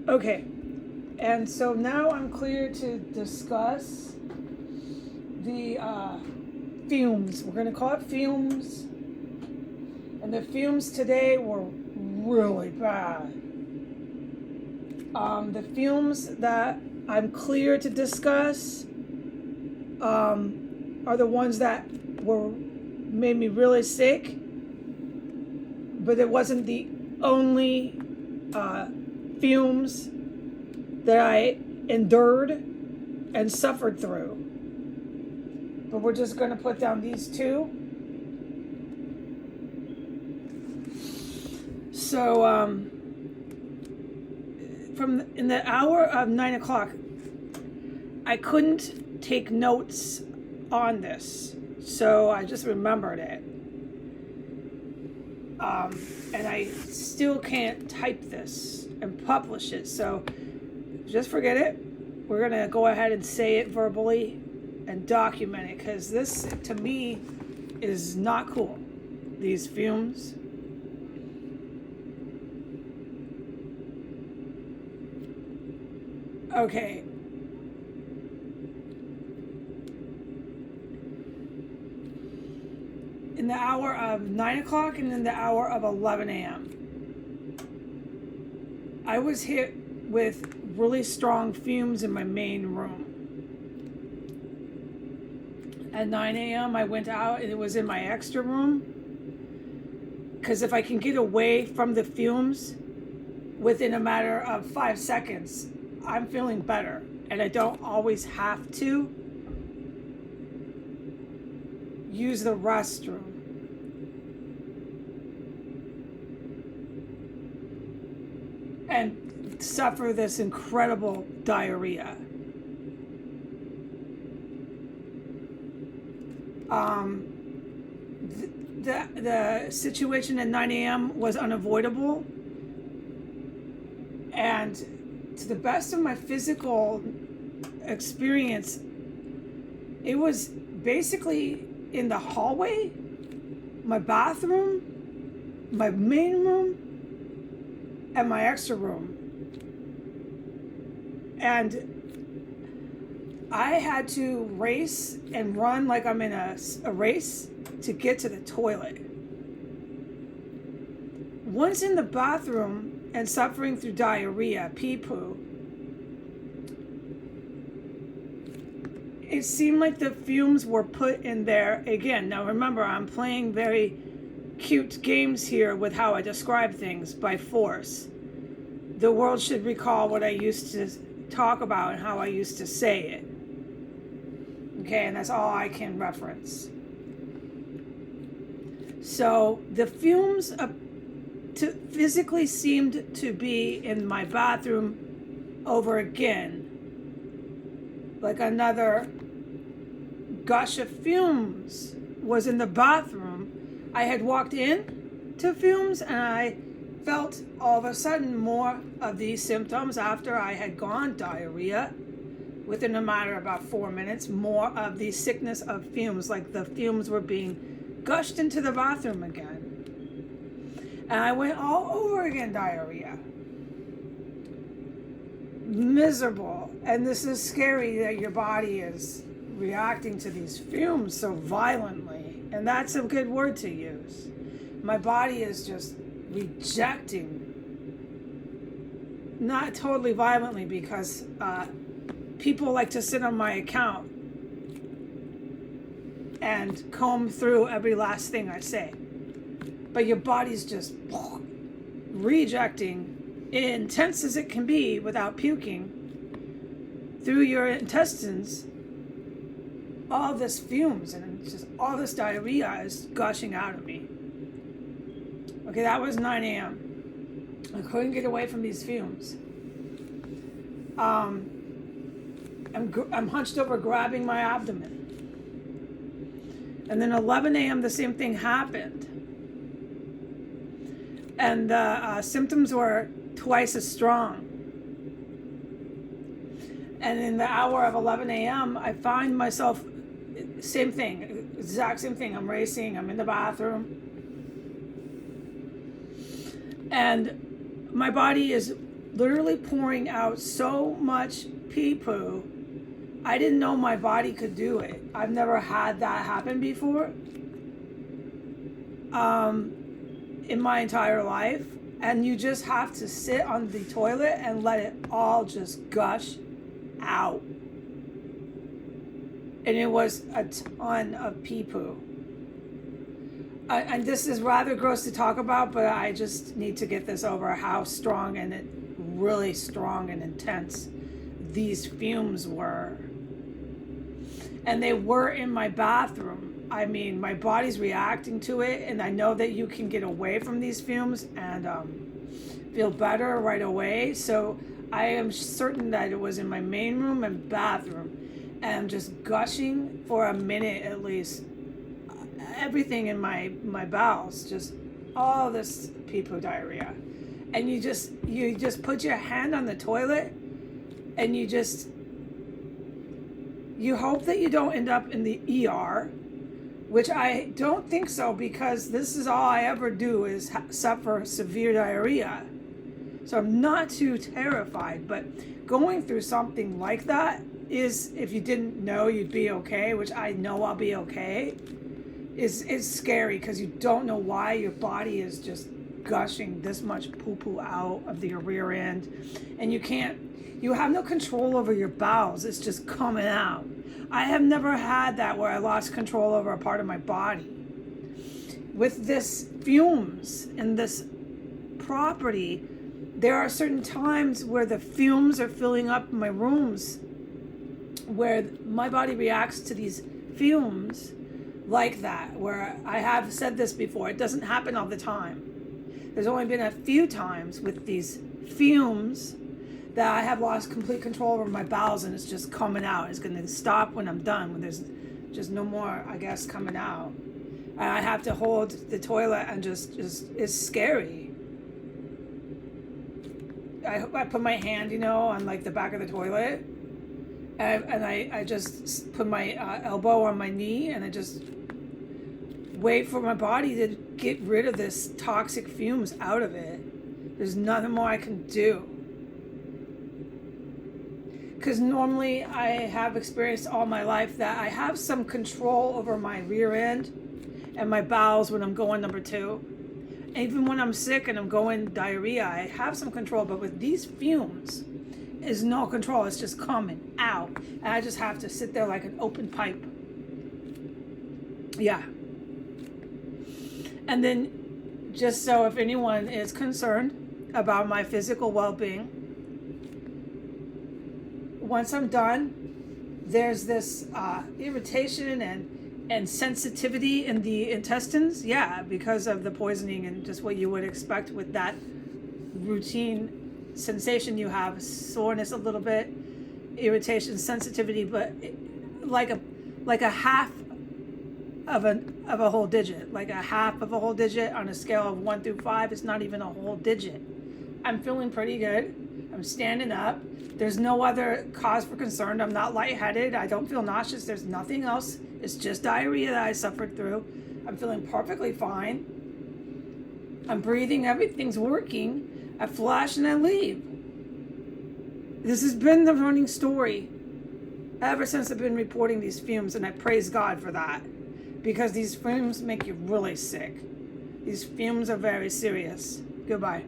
Okay, and so now I'm clear to discuss the fumes. We're going to call it fumes. And the fumes today were really bad. The fumes that I'm clear to discuss are the ones that made me really sick, but it wasn't the only fumes that I endured and suffered through. But we're just going to put down these two. So, in the hour of 9 o'clock, I couldn't take notes on this, so I just remembered it. And I still can't type this and publish it, so just forget it. We're going to go ahead and say it verbally and document it, because this, to me, is not cool. These fumes. Okay. In the hour of 9 o'clock and in the hour of 11 a.m. I was hit with really strong fumes in my main room. At 9 a.m. I went out and it was in my extra room. Because if I can get away from the fumes within a matter of 5 seconds, I'm feeling better. And I don't always have to use the restroom. And suffer this incredible diarrhea. The situation at 9 a.m. was unavoidable. And to the best of my physical experience, it was basically in the hallway, my bathroom, my main room, and my extra room. And I had to race and run like I'm in a race to get to the toilet. Once in the bathroom and suffering through diarrhea, pee-poo, it seemed like the fumes were put in there again. Now remember, I'm playing very cute games here with how I describe things by force. The world should recall what I used to talk about and how I used to say it. Okay, and that's all I can reference. So the fumes physically seemed to be in my bathroom over again. Like another gush of fumes was in the bathroom. I had walked in to fumes and I felt all of a sudden more of these symptoms after I had gone diarrhea. Within a matter of about 4 minutes, more of the sickness of fumes, like the fumes were being gushed into the bathroom again. And I went all over again, diarrhea. Miserable. And this is scary that your body is reacting to these fumes so violently. And that's a good word to use. My body is just rejecting. Not totally violently, because people like to sit on my account and comb through every last thing I say. But your body's just rejecting, intense as it can be without puking, through your intestines, all this fumes, and it's just all this diarrhea is gushing out of me. Okay, that was 9 a.m. I couldn't get away from these fumes. I'm hunched over grabbing my abdomen. And then 11 a.m. the same thing happened. And the symptoms were twice as strong. And in the hour of 11 a.m., I find myself, same thing, exact same thing. I'm racing, I'm in the bathroom. And my body is literally pouring out so much pee poo. I didn't know my body could do it. I've never had that happen before in my entire life. And you just have to sit on the toilet and let it all just gush out. And it was a ton of pee poo. And this is rather gross to talk about, but I just need to get this over how strong and really strong and intense these fumes were. And they were in my bathroom. I mean, my body's reacting to it, and I know that you can get away from these fumes and feel better right away. So I am certain that it was in my main room and bathroom, and I'm just gushing for a minute at least. Everything in my bowels, just all this pee-poo diarrhea. And you just put your hand on the toilet, and you hope that you don't end up in the ER, which I don't think so, because this is all I ever do is suffer severe diarrhea. So I'm not too terrified, but going through something like that is, if you didn't know you'd be okay, which I know I'll be okay, is scary, because you don't know why your body is just gushing this much poo-poo out of your rear end, and you have no control over your bowels. It's just coming out. I have never had that where I lost control over a part of my body. With this fumes in this property, there are certain times where the fumes are filling up my rooms, where my body reacts to these fumes like that, where I have said this before, it doesn't happen all the time. There's only been a few times with these fumes that I have lost complete control over my bowels, and it's just coming out. It's going to stop when I'm done, when there's just no more, I guess, coming out. And I have to hold the toilet, and just it's scary. I put my hand, on like the back of the toilet, and I just put my elbow on my knee, and I just wait for my body to get rid of this toxic fumes out of it. There's nothing more I can do. Because normally I have experienced all my life that I have some control over my rear end and my bowels when I'm going number 2. And even when I'm sick and I'm going diarrhea, I have some control. But with these fumes, is no control. It's just coming out. And I just have to sit there like an open pipe. Yeah. And then, just so if anyone is concerned about my physical well-being, once I'm done, there's this irritation and sensitivity in the intestines. Yeah, because of the poisoning and just what you would expect with that routine sensation you have. Soreness a little bit, irritation, sensitivity, but like a half of a whole digit. Like a half of a whole digit on a scale of 1 through 5. It's not even a whole digit. I'm feeling pretty good. I'm standing up. There's no other cause for concern. I'm not lightheaded. I don't feel nauseous. There's nothing else. It's just diarrhea that I suffered through. I'm feeling perfectly fine. I'm breathing. Everything's working. I flush and I leave. This has been the running story ever since I've been reporting these fumes, and I praise God for that, because these fumes make you really sick. These fumes are very serious. Goodbye.